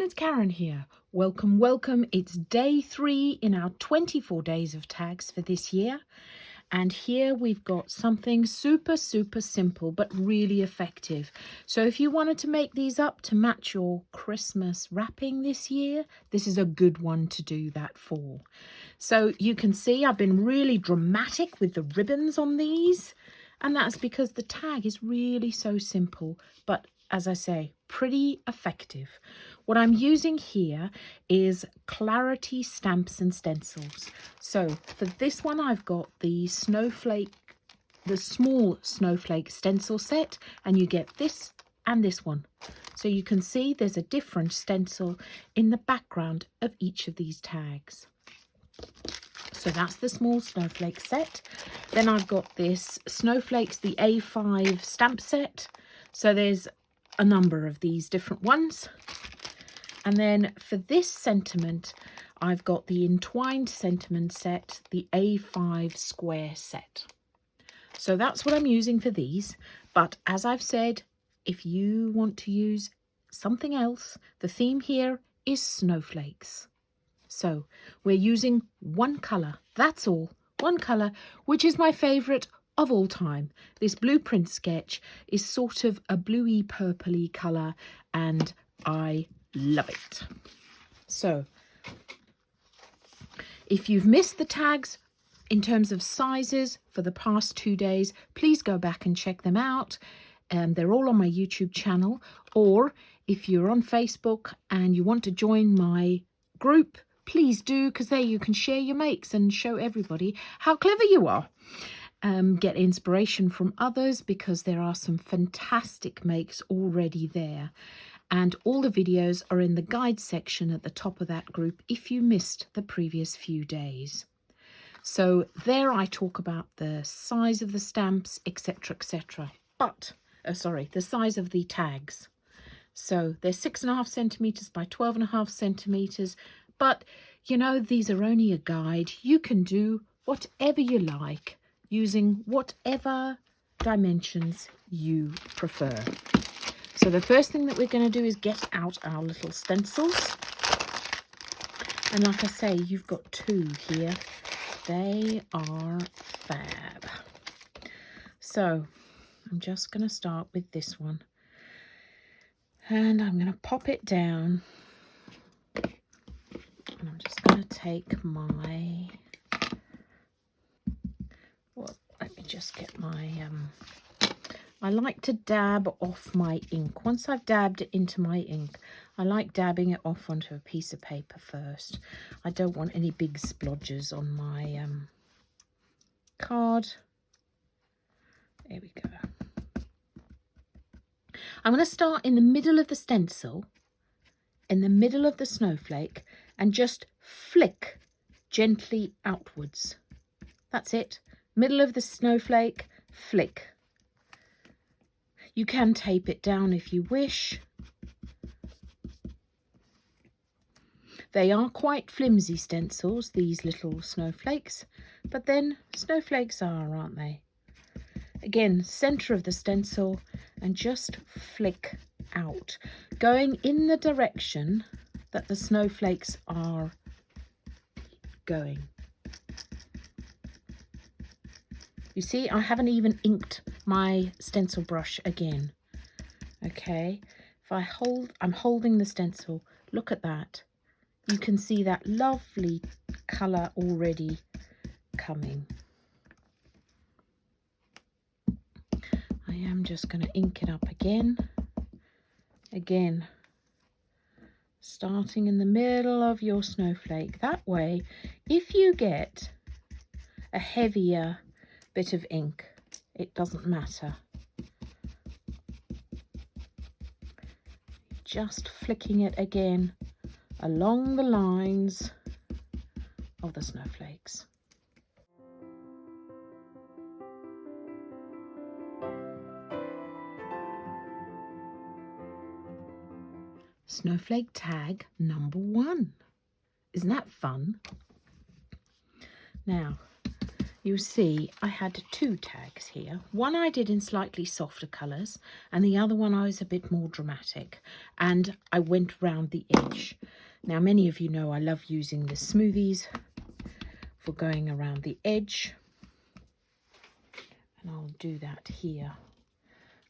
it's Karen here. Welcome, welcome. It's day 3 in our 24 days of tags for this year. And here we've got something super simple, but really effective. So if you wanted to make these up to match your Christmas wrapping this year, this is a good one to do that for. So you can see I've been really dramatic with the ribbons on these. And that's because the tag is really so simple, but as I say, pretty effective. What I'm using here is Clarity Stamps and Stencils. So for this one, I've got the Snowflake, the small Snowflake stencil set, and you get this and this one. So you can see there's a different stencil in the background of each of these tags. So that's the small Snowflake set. Then I've got this Snowflakes, the A5 stamp set. So there's a number of these different ones. And then for this sentiment, I've got the entwined sentiment set, the A5 square set. So that's what I'm using for these. But as I've said, if you want to use something else, the theme here is snowflakes. So we're using one colour, that's all, one colour, which is my favourite of all time. This blueprint sketch is sort of a bluey purpley colour and I love it. So if you've missed the tags in terms of sizes for the past 2 days, please go back and check them out. They're all on my YouTube channel, or if you're on Facebook and you want to join my group, please do, because there you can share your makes and show everybody how clever you are. Get inspiration from others, because there are some fantastic makes already there. And all the videos are in the guide section at the top of that group if you missed the previous few days. So there I talk about the size of the stamps, etc, etc. But, the size of the tags. So they're 6.5 centimetres by 12.5 centimetres. But, you know, these are only a guide. You can do whatever you like using whatever dimensions you prefer. So the first thing that we're going to do is get out our little stencils. And like I say, you've got 2 here. They are fab. So I'm just going to start with this one. And I'm going to pop it down. And I'm just going to take my, well, let me just get my, I like to dab off my ink. Once I've dabbed it into my ink, I like dabbing it off onto a piece of paper first. I don't want any big splodges on my card. There we go. I'm going to start in the middle of the stencil, in the middle of the snowflake, and just flick gently outwards. That's it. Middle of the snowflake, flick. You can tape it down if you wish. They are quite flimsy stencils, these little snowflakes, but then snowflakes are, aren't they? Again, centre of the stencil and just flick out, going in the direction that the snowflakes are going. You see, I haven't even inked my stencil brush again. Okay, if I'm holding the stencil, look at that. You can see that lovely colour already coming. I am just going to ink it up again. Again, starting in the middle of your snowflake. That way, if you get a heavier bit of ink, it doesn't matter. Just flicking it again along the lines of the snowflakes. Snowflake tag number 1. Isn't that fun? Now, You see, I had 2 tags here. One I did in slightly softer colours, and the other one I was a bit more dramatic, and I went round the edge. Now, many of you know I love using the smoothies for going around the edge, and I'll do that here.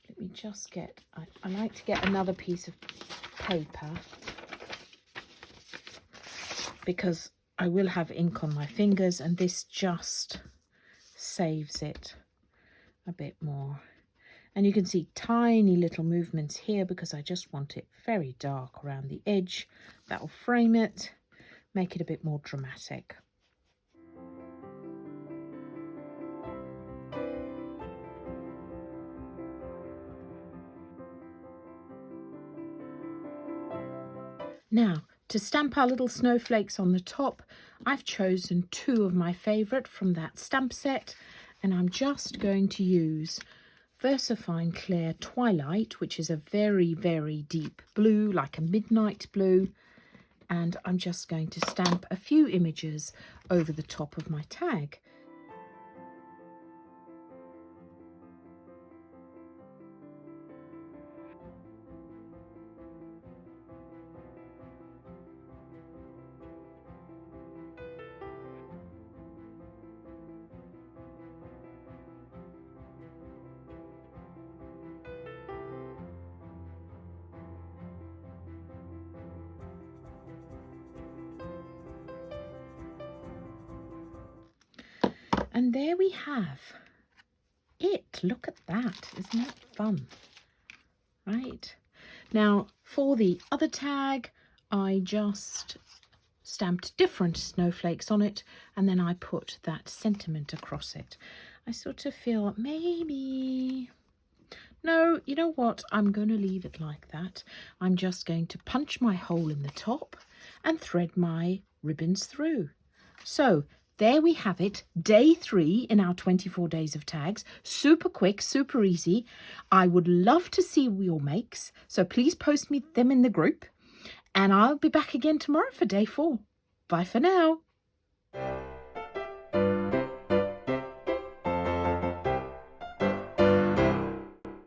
Let me just get, I like to get another piece of paper because I will have ink on my fingers, and this just saves it a bit more. And you can see tiny little movements here because I just want it very dark around the edge. That will frame it, make it a bit more dramatic. Now, to stamp our little snowflakes on the top, I've chosen 2 of my favourite from that stamp set, and I'm just going to use Versafine Clear Twilight, which is a very, very deep blue, like a midnight blue, and I'm just going to stamp a few images over the top of my tag. And there we have it. Look at that. Isn't that fun? Right. Now, for the other tag, I just stamped different snowflakes on it, and then I put that sentiment across it. I sort of feel maybe... No, you know what? I'm going to leave it like that. I'm just going to punch my hole in the top and thread my ribbons through. So there we have it, day 3 in our 24 days of tags. Super quick, super easy. I would love to see your makes, so please post me them in the group. And I'll be back again tomorrow for day 4. Bye for now.